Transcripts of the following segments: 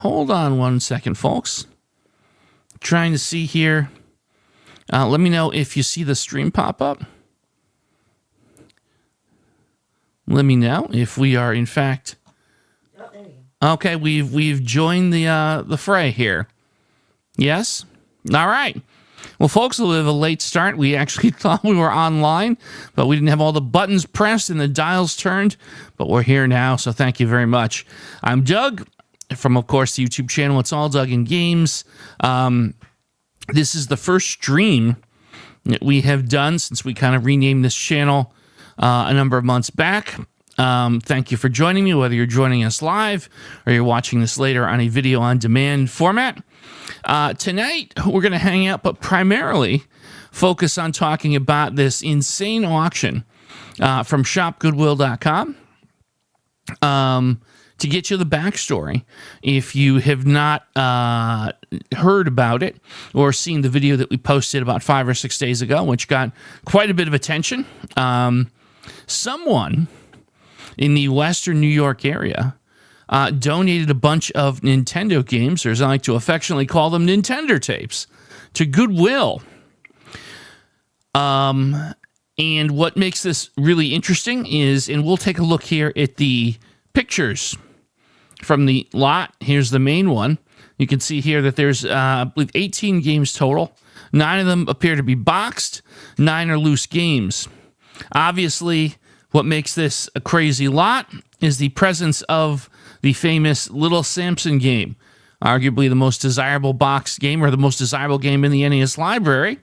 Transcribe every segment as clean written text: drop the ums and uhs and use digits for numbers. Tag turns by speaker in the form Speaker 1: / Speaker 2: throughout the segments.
Speaker 1: Hold on 1 second, folks. Trying to see here. Let me know if you see the stream pop up. Let me know if we are, in fact...
Speaker 2: Oh, there you go.
Speaker 1: Okay, we've joined the fray here. Yes? All right. Well, folks, we have a late start. We actually thought we were online, but we didn't have all the buttons pressed and the dials turned. But we're here now, so thank you very much. I'm Doug from, of course, the YouTube channel. It's All Doug in Games. This is the first stream that we have done since we kind of renamed this channel a number of months back. Thank you for joining me, whether you're joining us live or you're watching this later on a video on demand format. Tonight, we're going to hang out, but primarily focus on talking about this insane auction from ShopGoodwill.com. To get you the backstory, if you have not heard about it or seen the video that we posted about 5 or 6 days ago, which got quite a bit of attention, someone in the Western New York area donated a bunch of Nintendo games, or as I like to affectionately call them, Nintendo tapes, to Goodwill. And what makes this really interesting is, and we'll take a look here at the pictures from the lot. Here's the main one. You can see here that there's, I believe, 18 games total. 9 of them appear to be boxed. 9 are loose games. Obviously, what makes this a crazy lot is the presence of the famous Little Samson game, arguably the most desirable box game, or the most desirable game in the NES library,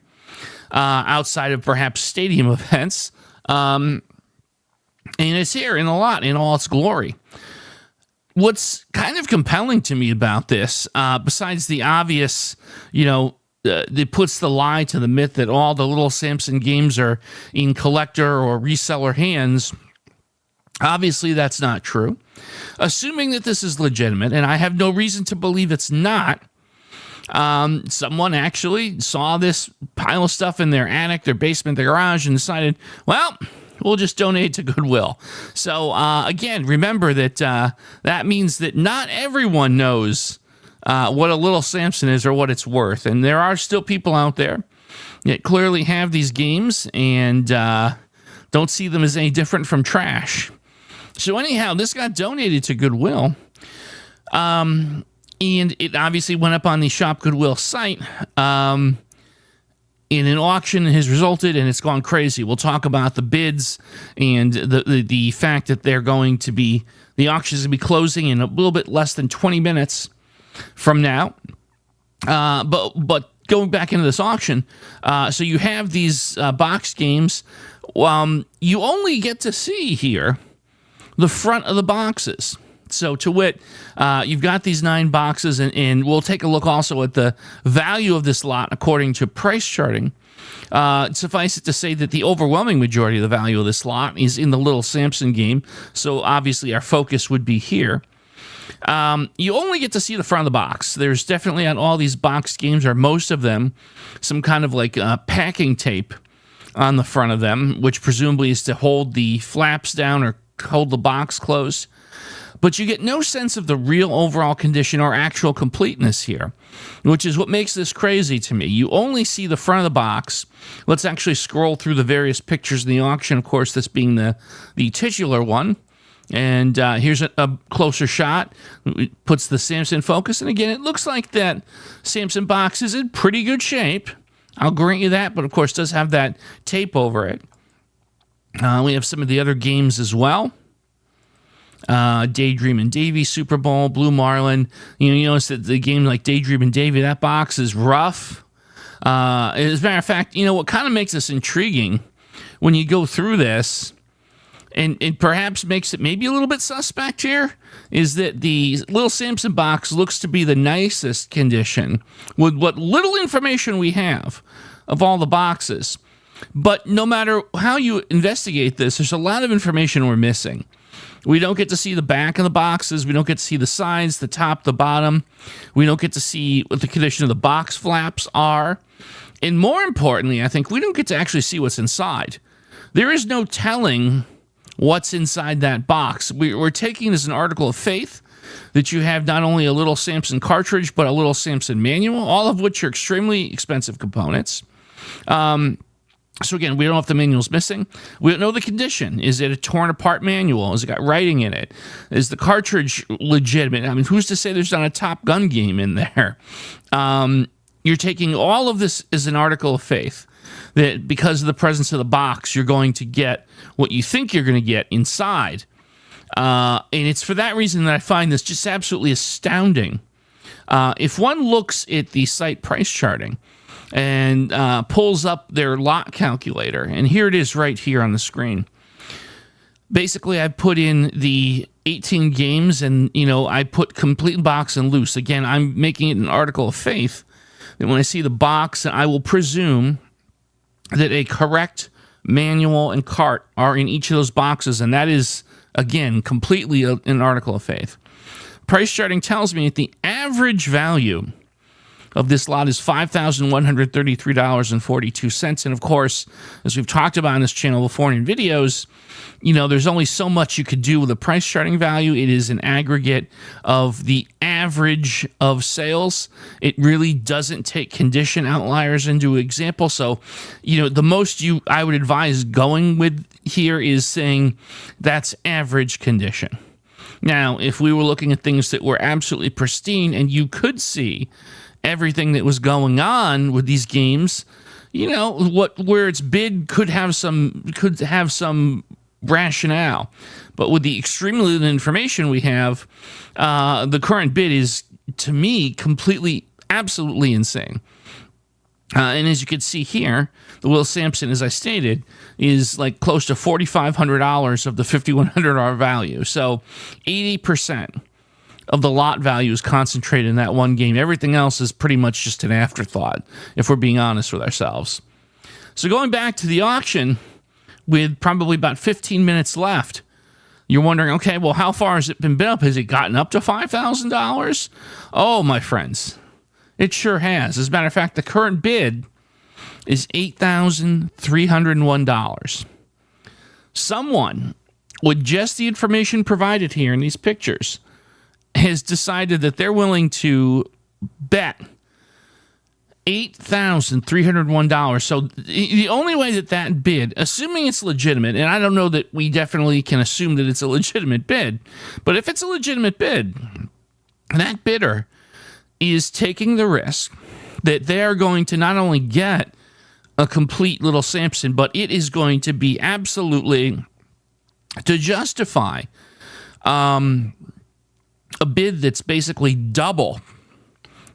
Speaker 1: outside of perhaps stadium events. And it's here in the lot in all its glory. What's kind of compelling to me about this, besides the obvious, it puts the lie to the myth that all the Little Samson games are in collector or reseller hands. Obviously, that's not true. Assuming that this is legitimate, and I have no reason to believe it's not, someone actually saw this pile of stuff in their attic, their basement, their garage, and decided, well, we'll just donate to Goodwill. So, again, remember that that means that not everyone knows what a Little Samson is or what it's worth. And there are still people out there that clearly have these games and don't see them as any different from trash. So anyhow, this got donated to Goodwill. And it obviously went up on the Shop Goodwill site. In an auction has resulted, and it's gone crazy. We'll talk about the bids and the fact that they're going to be, the auction is going to be closing in a little bit less than 20 minutes from now. But going back into this auction, so you have these box games. You only get to see here the front of the boxes. So to wit, you've got these 9 boxes, and we'll take a look also at the value of this lot according to price charting. Suffice it to say that the overwhelming majority of the value of this lot is in the Little Samson game, so obviously our focus would be here. You only get to see the front of the box. There's definitely on all these box games, or most of them, some kind of like packing tape on the front of them, which presumably is to hold the flaps down or hold the box closed. But you get no sense of the real overall condition or actual completeness here, which is what makes this crazy to me. You only see the front of the box. Let's actually scroll through the various pictures in the auction, of course, this being the titular one. And here's a closer shot. It puts the Samson focus. And again, it looks like that Samson box is in pretty good shape. I'll grant you that, but of course does have that tape over it. We have some of the other games as well. Daydream and Davy, Super Bowl, Blue Marlin. You notice that the game like Daydream and Davy, that box is rough. As a matter of fact, what kind of makes this intriguing when you go through this, and perhaps makes it maybe a little bit suspect here, is that the Little Samson box looks to be the nicest condition with what little information we have of all the boxes. But no matter how you investigate this, there's a lot of information we're missing. We don't get to see the back of the boxes. We don't get to see the sides, the top, the bottom. We don't get to see what the condition of the box flaps are. And more importantly, I think we don't get to actually see what's inside. There is no telling what's inside that box. We're taking it as an article of faith that you have not only a Little Samson cartridge, but a Little Samson manual, all of which are extremely expensive components. So again, we don't know if the manual's missing. We don't know the condition. Is it a torn apart manual? Has it got writing in it? Is the cartridge legitimate? I mean, who's to say there's not a Top Gun game in there? You're taking all of this as an article of faith, that because of the presence of the box, you're going to get what you think you're going to get inside. And it's for that reason that I find this just absolutely astounding. If one looks at the site price charting and pulls up their lot calculator, and here it is right here on the screen. Basically, I put in the 18 games, and, I put complete box and loose. Again, I'm making it an article of faith that when I see the box, I will presume that a correct manual and cart are in each of those boxes, and that is, again, completely an article of faith. Price charting tells me that the average value of this lot is $5,133.42. And of course, as we've talked about on this channel before in videos, there's only so much you could do with a price charting value. It is an aggregate of the average of sales. It really doesn't take condition outliers into example. So, the most I would advise going with here is saying that's average condition. Now, if we were looking at things that were absolutely pristine and you could see everything that was going on with these games, where its bid could have some rationale. But with the extremely limited information we have, the current bid is, to me, completely, absolutely insane. And as you can see here, the Little Samson, as I stated, is like close to $4,500 of the $5,100 value. So 80% of the lot value is concentrated in that one game. Everything else is pretty much just an afterthought, if we're being honest with ourselves. So going back to the auction, with probably about 15 minutes left, you're wondering, okay, well, how far has it been bid up? Has it gotten up to $5,000? Oh, my friends, it sure has. As a matter of fact, the current bid is $8,301. Someone, with just the information provided here in these pictures, has decided that they're willing to bet $8,301. So the only way that bid, assuming it's legitimate, and I don't know that we definitely can assume that it's a legitimate bid, but if it's a legitimate bid, that bidder is taking the risk that they are going to not only get a complete Little Samson, but it is going to be absolutely to justify a bid that's basically double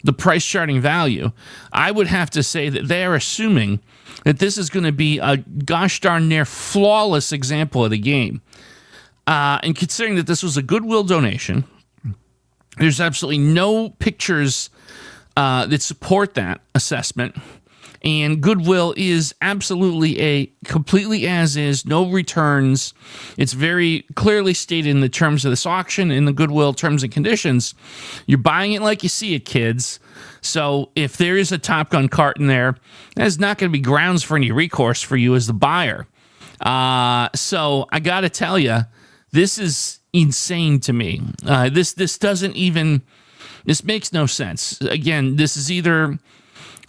Speaker 1: the price charting value. I would have to say that they are assuming that this is going to be a gosh darn near flawless example of the game. And considering that this was a Goodwill donation, there's absolutely no pictures that support that assessment. And Goodwill is absolutely a completely as is, no returns. It's very clearly stated in the terms of this auction, in the Goodwill terms and conditions. You're buying it like you see it, kids. So if there is a Top Gun cart in there, there's not going to be grounds for any recourse for you as the buyer. So I got to tell you, this is insane to me. This makes no sense. Again, this is either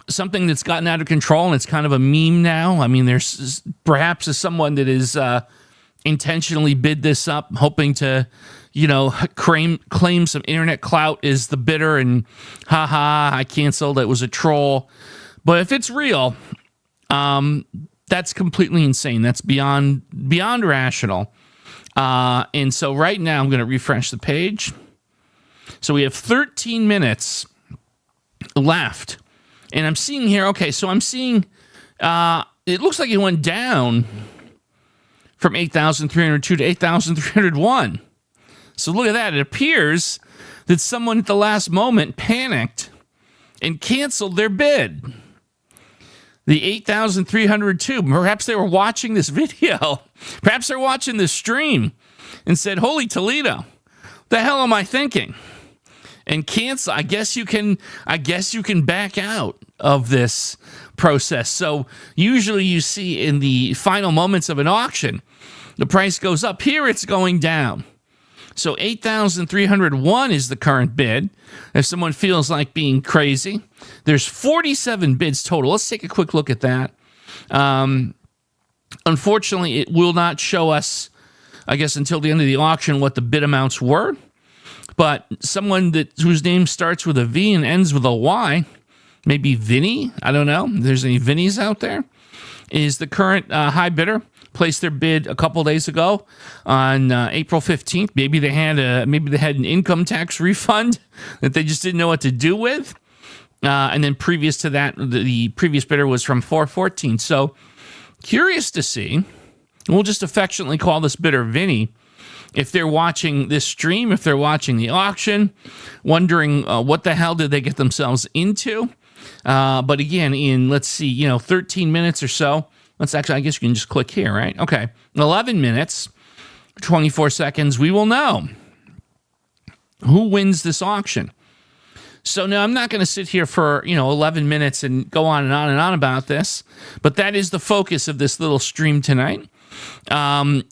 Speaker 1: something that's gotten out of control and it's kind of a meme now. I mean, there's perhaps someone that is intentionally bid this up, hoping to, claim some internet clout as the bidder and haha, I canceled, it was a troll. But if it's real, that's completely insane. That's beyond rational. And so right now I'm going to refresh the page. So we have 13 minutes left. And I'm seeing here, okay, so I'm seeing, it looks like it went down from 8,302 to 8,301. So look at that. It appears that someone at the last moment panicked and canceled their bid. The 8,302, perhaps they were watching this video. Perhaps they're watching this stream and said, holy Toledo, the hell am I thinking? And cancel. I guess you can back out of this process. So usually you see in the final moments of an auction, the price goes up. Here it's going down. So 8,301 is the current bid. If someone feels like being crazy, there's 47 bids total. Let's take a quick look at that. Unfortunately, it will not show us, I guess, until the end of the auction what the bid amounts were. But someone whose name starts with a V and ends with a Y, maybe Vinny, I don't know if there's any Vinnies out there, is the current high bidder. Placed their bid a couple days ago on April 15th. Maybe they had an income tax refund that they just didn't know what to do with. And then previous to that, the previous bidder was from 414. So curious to see. We'll just affectionately call this bidder Vinny. If they're watching this stream, if they're watching the auction, wondering what the hell did they get themselves into. But again, in, let's see, 13 minutes or so, I guess you can just click here, right? Okay. 11 minutes, 24 seconds, we will know who wins this auction. So now I'm not going to sit here for, 11 minutes and go on and on and on about this, but that is the focus of this little stream tonight.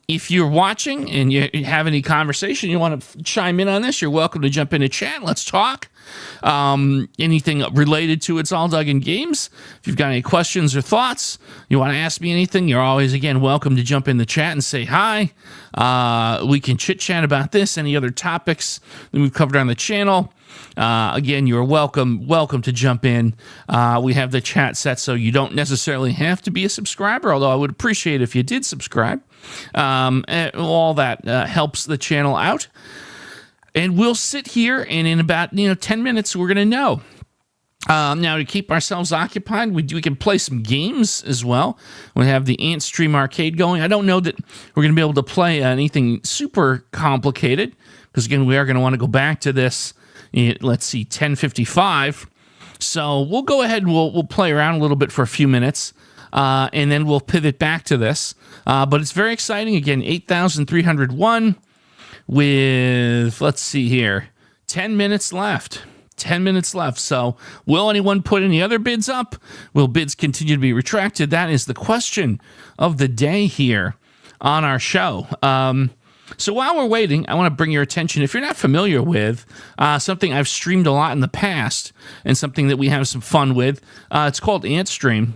Speaker 1: If you're watching and you have any conversation, you want to chime in on this, you're welcome to jump into chat. Let's talk. Anything related to It's All Dug in Games. If you've got any questions or thoughts, you want to ask me anything, you're always, again, welcome to jump in the chat and say hi. We can chit-chat about this, any other topics that we've covered on the channel. Again, you're welcome to jump in. We have the chat set so you don't necessarily have to be a subscriber, although I would appreciate if you did subscribe. All that helps the channel out. And we'll sit here, and in about 10 minutes, we're going to know. Now, to keep ourselves occupied, we can play some games as well. We have the Antstream arcade going. I don't know that we're going to be able to play anything super complicated, because, again, we are going to want to go back to this. Let's see, 10:55. So we'll go ahead and we'll play around a little bit for a few minutes, and then we'll pivot back to this. But it's very exciting. Again, 8,301 with, let's see here, 10 minutes left. 10 minutes left. So will anyone put any other bids up? Will bids continue to be retracted? That is the question of the day here on our show. So while we're waiting, I want to bring your attention, if you're not familiar with something I've streamed a lot in the past and something that we have some fun with, it's called Antstream.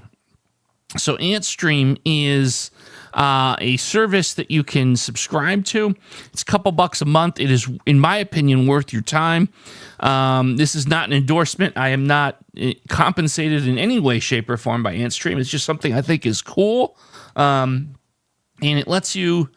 Speaker 1: So Antstream is a service that you can subscribe to. It's a couple bucks a month. It is, in my opinion, worth your time. This is not an endorsement. I am not compensated in any way, shape, or form by Antstream. It's just something I think is cool. And it lets you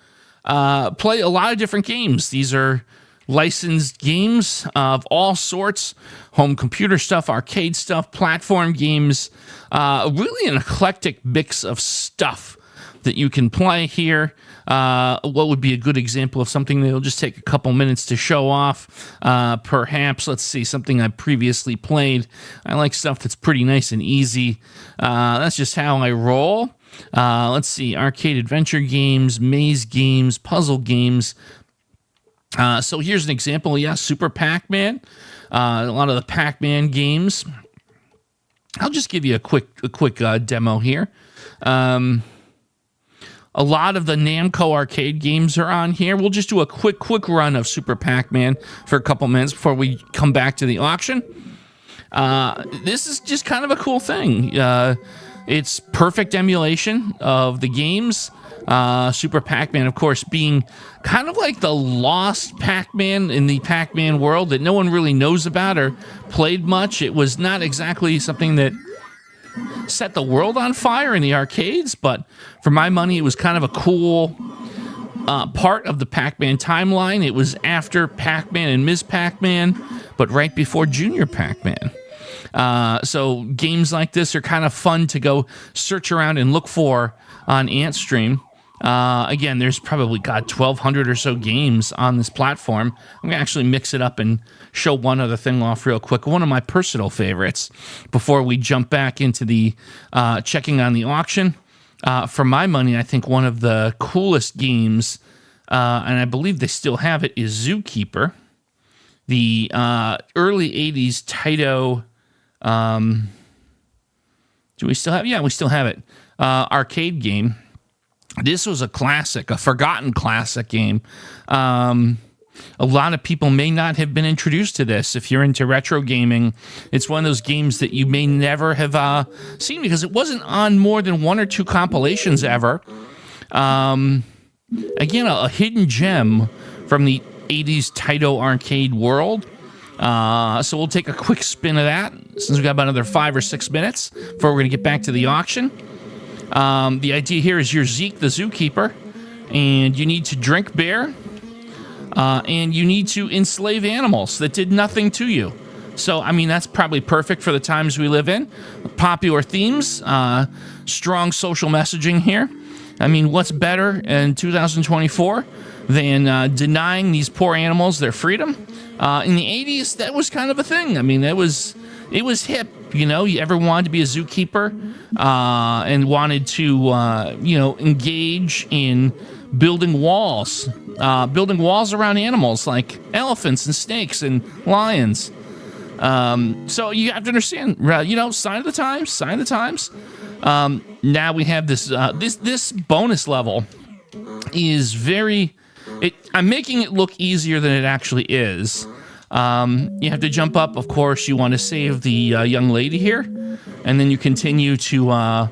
Speaker 1: play a lot of different games. These are licensed games of all sorts, home computer stuff, arcade stuff, platform games, really an eclectic mix of stuff that you can play here. What would be a good example of something that will just take a couple minutes to show off? Perhaps, let's see, something I previously played. I like stuff that's pretty nice and easy. That's just how I roll. Let's see, arcade adventure games, maze games, puzzle games. So here's an example. Yeah, Super PacMan. A lot of the PacMan games. I'll just give you a quick demo here. A lot of the Namco arcade games are on here. We'll just do a quick run of Super PacMan for a couple minutes before we come back to the auction. This is just kind of a cool thing. It's perfect emulation of the games. Super PacMan, of course, being kind of like the lost Pac-Man in the Pac-Man world that no one really knows about or played much. It was not exactly something that set the world on fire in the arcades, but for my money, it was kind of a cool part of the Pac-Man timeline. It was after Pac-Man and Ms. Pac-Man, but right before Junior Pac-Man. So games like this are kind of fun to go search around and look for on Antstream. Again, there's probably, 1,200 or so games on this platform. I'm going to actually mix it up and show one other thing off real quick. One of my personal favorites before we jump back into the checking on the auction. For my money, I think one of the coolest games, and I believe they still have it, is Zookeeper. The early 80s Taito... do we still have? Yeah, we still have it. Arcade game. This was a classic, a forgotten classic game. A lot of people may not have been introduced to this. If you're into retro gaming, it's one of those games that you may never have seen because it wasn't on more than 1 or 2 compilations ever. Again, a hidden gem from the 80s Taito arcade world. So we'll take a quick spin of that since we've got about another 5 or 6 minutes before we're going to get back to the auction. The idea here is you're Zeke the Zookeeper, and you need to drink beer, and you need to enslave animals that did nothing to you. So, I mean, that's probably perfect for the times we live in. Popular themes, strong social messaging here. I mean, what's better in 2024 than denying these poor animals their freedom? In the 80s, that was kind of a thing. I mean, it was hip. You know, you ever wanted to be a zookeeper and wanted to, engage in building walls around animals like elephants and snakes and lions. So you have to understand, sign of the times. Now we have this this bonus level is very. I'm making it look easier than it actually is. You have to jump up. Of course, you want to save the young lady here, and then you continue to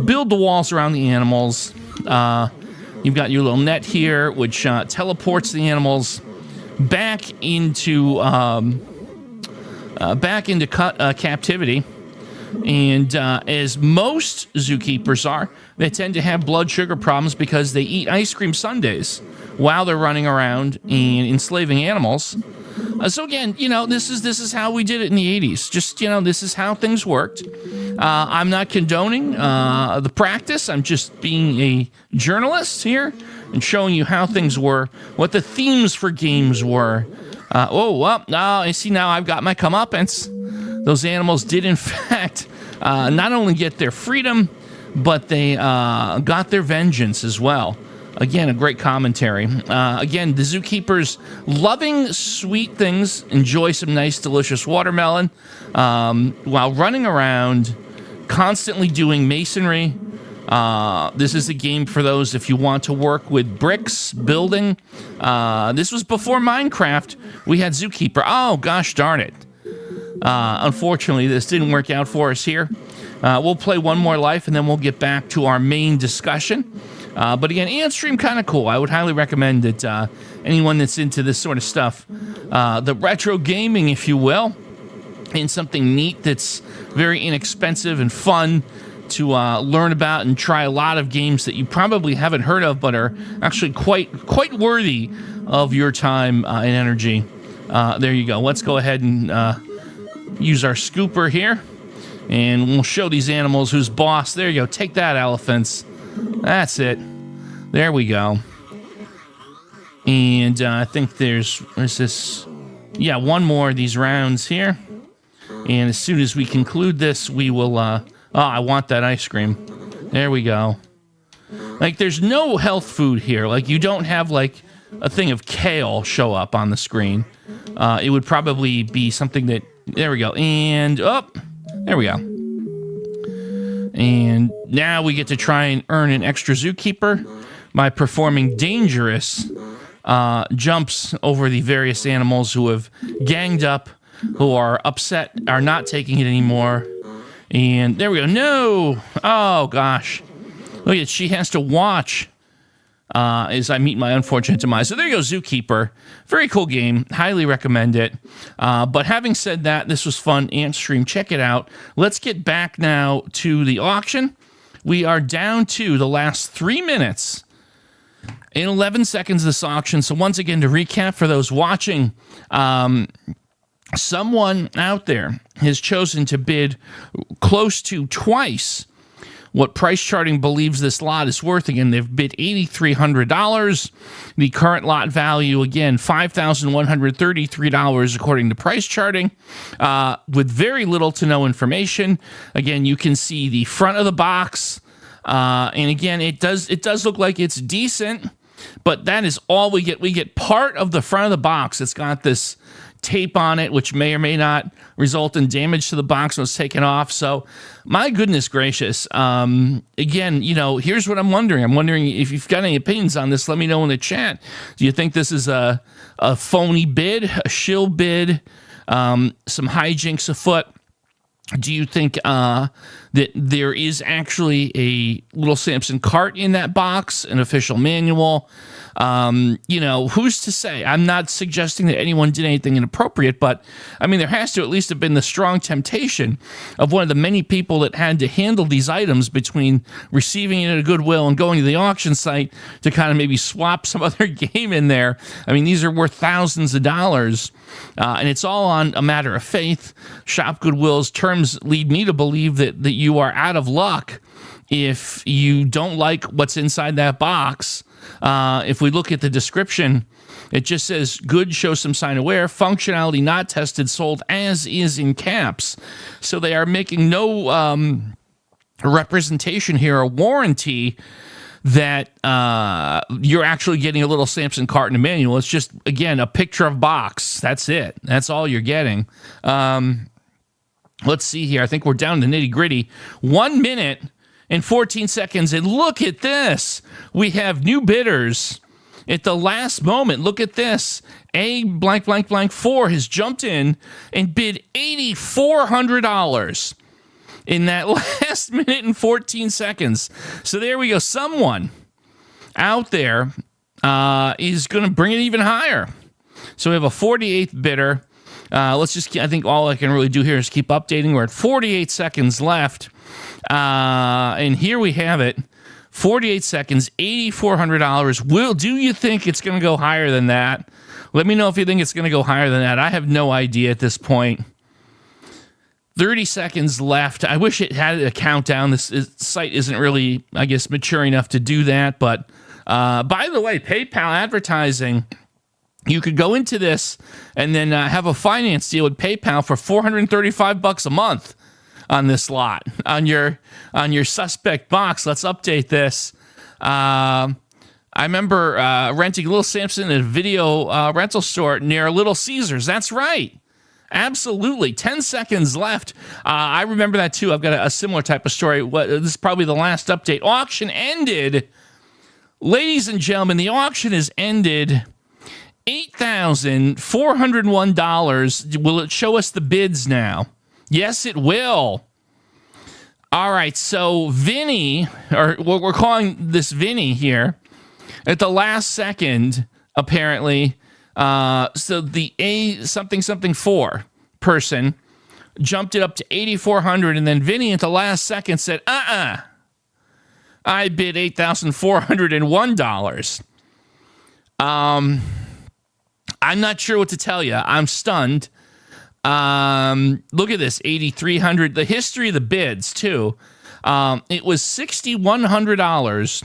Speaker 1: build the walls around the animals. You've got your little net here, which teleports the animals back into captivity. And as most zookeepers are, they tend to have blood sugar problems because they eat ice cream sundaes while they're running around and enslaving animals. So again, this is how we did it in the 80s. Just, this is how things worked. I'm not condoning the practice. I'm just being a journalist here and showing you how things were, what the themes for games were. I see now I've got my comeuppance. Those animals did, in fact, not only get their freedom, but they got their vengeance as well. Again, a great commentary. Again, the zookeepers loving sweet things, enjoy some nice, delicious watermelon, while running around, constantly doing masonry. This is a game for those if you want to work with bricks, building. This was before Minecraft. We had Zookeeper. Oh, gosh darn it. Unfortunately, this didn't work out for us here. We'll play one more life, and then we'll get back to our main discussion. But again, Antstream, kind of cool. I would highly recommend that anyone that's into this sort of stuff, the retro gaming, if you will, and something neat that's very inexpensive and fun to learn about and try a lot of games that you probably haven't heard of, but are actually quite worthy of your time and energy. There you go. Let's go ahead and use our scooper here, and we'll show these animals who's boss. There you go. Take that, elephants. That's it. There we go. And I think there's this. Yeah, one more of these rounds here. And as soon as we conclude this, we will. I want that ice cream. There we go. Like, there's no health food here. Like, you don't have, like, a thing of kale show up on the screen. It would probably be something that. There we go. And, there we go. And now we get to try and earn an extra zookeeper by performing dangerous jumps over the various animals who have ganged up, who are upset, are not taking it anymore. And there we go. No! Oh, gosh. Look at, she has to watch as I meet my unfortunate demise. So there you go, Zookeeper. Very cool game. Highly recommend it. But having said that, this was fun. Antstream, check it out. Let's get back now to the auction. We are down to the last 3 minutes and 11 seconds of this auction. So once again, to recap for those watching, someone out there has chosen to bid close to twice what price charting believes this lot is worth. Again, they've bid $8,300. The current lot value, again, $5,133 according to price charting, with very little to no information. Again, you can see the front of the box, and again, it does look like it's decent, but that is all we get. We get part of the front of the box. It's got this tape on it, which may or may not result in damage to the box when it's taken off. So, my goodness gracious. Again, here's what I'm wondering. I'm wondering if you've got any opinions on this. Let me know in the chat. Do you think this is a phony bid, a shill bid, some hijinks afoot? Do you think that there is actually a Little Samson cart in that box, an official manual? Who's to say? I'm not suggesting that anyone did anything inappropriate, but I mean, there has to at least have been the strong temptation of one of the many people that had to handle these items between receiving it at a Goodwill and going to the auction site to kind of maybe swap some other game in there. I mean, these are worth thousands of dollars, and it's all on a matter of faith. Shop Goodwill's terms lead me to believe that you are out of luck if you don't like what's inside that box. If we look at the description, it just says, good, show some sign of wear, functionality not tested, sold as is in caps. So they are making no representation here, a warranty that you're actually getting a Little Samson cart and a manual. It's just, again, a picture of box. That's it. That's all you're getting. Let's see here. I think we're down to nitty gritty. 1 minute and 14 seconds. And look at this. We have new bidders at the last moment. Look at this. A blank, blank, blank 4 has jumped in and bid $8,400 in that last minute and 14 seconds. So there we go. Someone out there is going to bring it even higher. So we have a 48th bidder. I think all I can really do here is keep updating. We're at 48 seconds left. And here we have it. 48 seconds, $8,400. Do you think it's going to go higher than that? Let me know if you think it's going to go higher than that. I have no idea at this point. 30 seconds left. I wish it had a countdown. This site isn't really, I guess, mature enough to do that. But by the way, PayPal advertising, you could go into this and then have a finance deal with PayPal for $435 a month on this lot, on your suspect box. Let's update this. I remember renting Little Samson at a video rental store near Little Caesars. That's right. Absolutely. 10 seconds left. I remember that too. I've got a similar type of story. This is probably the last update. Auction ended. Ladies and gentlemen, the auction has ended. $8,401. Will it show us the bids now? Yes, it will. All right, so Vinny, or what we're calling this Vinny here, at the last second, apparently, so the something 4 person jumped it up to $8,400, and then Vinny at the last second said, I bid $8,401. I'm not sure what to tell you. I'm stunned. Look at this, $8,300. The history of the bids too. It was $6,100,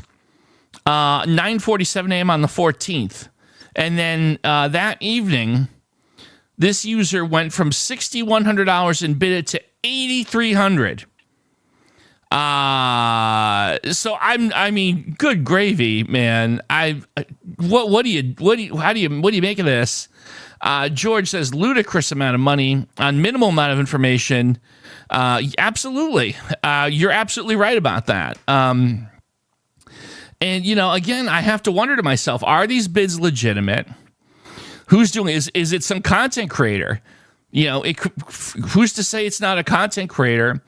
Speaker 1: 9:47 a.m. on the 14th, and then that evening, this user went from $6,100 and bid it to $8,300. So I mean, good gravy, man. What do you make of this? George says ludicrous amount of money on minimal amount of information. Absolutely. You're absolutely right about that. And again, I have to wonder to myself, are these bids legitimate? Who's doing it? Is it some content creator? Who's to say it's not a content creator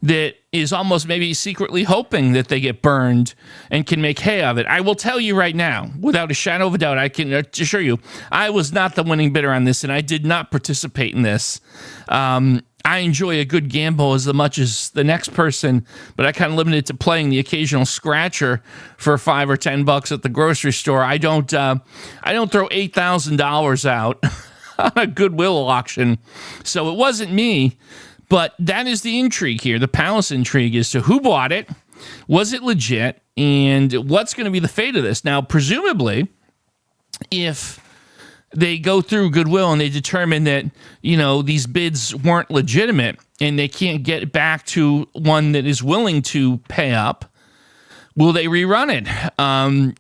Speaker 1: that is almost maybe secretly hoping that they get burned and can make hay of it? I will tell you right now, without a shadow of a doubt, I can assure you, I was not the winning bidder on this, and I did not participate in this. I enjoy a good gamble as much as the next person, but I kind of limited to playing the occasional scratcher for $5 or $10 at the grocery store. I don't throw $8,000 out on a Goodwill auction, so it wasn't me. But that is the intrigue here. The palace intrigue is to who bought it, was it legit, and what's going to be the fate of this. Now, presumably, if they go through Goodwill and they determine that, these bids weren't legitimate and they can't get back to one that is willing to pay up, will they rerun it? I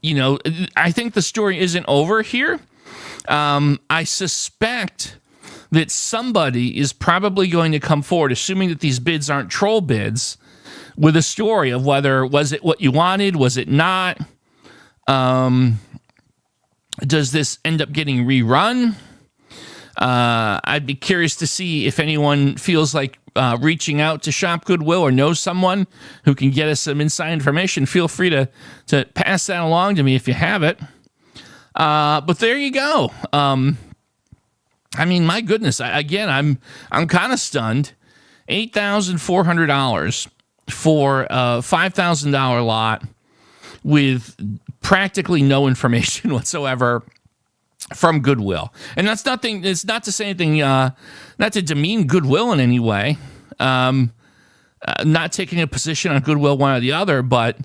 Speaker 1: think the story isn't over here. I suspect that somebody is probably going to come forward, assuming that these bids aren't troll bids, with a story of whether was it what you wanted, was it not? Does this end up getting rerun? I'd be curious to see if anyone feels like reaching out to Shop Goodwill or knows someone who can get us some inside information. Feel free to pass that along to me if you have it. But there you go. I mean, my goodness. I'm kind of stunned. $8,400 for a $5,000 lot with practically no information whatsoever from Goodwill. And that's nothing. It's not to say anything, not to demean Goodwill in any way. Not taking a position on Goodwill one or the other, but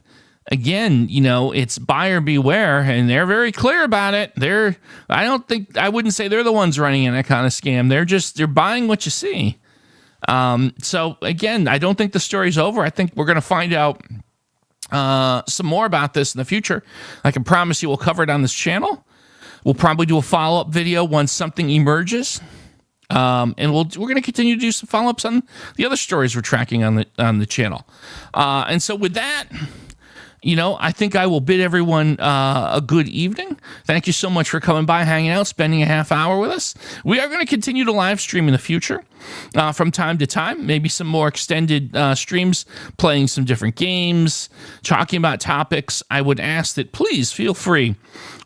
Speaker 1: again, it's buyer beware, and they're very clear about it. I wouldn't say they're the ones running in that kind of scam. They're buying what you see. So again, I don't think the story's over. I think we're going to find out some more about this in the future. I can promise you we'll cover it on this channel. We'll probably do a follow-up video once something emerges. And we're going to continue to do some follow-ups on the other stories we're tracking on the channel. And so with that, I think I will bid everyone a good evening. Thank you so much for coming by, hanging out, spending a half hour with us. We are going to continue to live stream in the future from time to time, maybe some more extended streams, playing some different games, talking about topics. I would ask that please feel free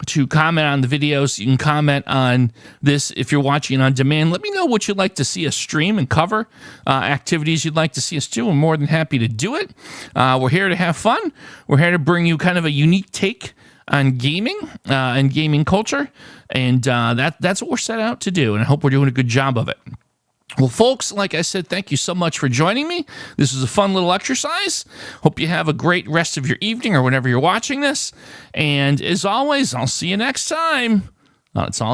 Speaker 1: to comment on the videos. You can comment on this if you're watching on demand. Let me know what you'd like to see us stream and cover, activities you'd like to see us do. I'm more than happy to do it. We're here to have fun. We're here to bring you kind of a unique take on gaming and gaming culture, and that's what we're set out to do, and I hope we're doing a good job of it. Well, folks, like I said, thank you so much for joining me. This was a fun little exercise. Hope you have a great rest of your evening or whenever you're watching this, and as always, I'll see you next time. It's all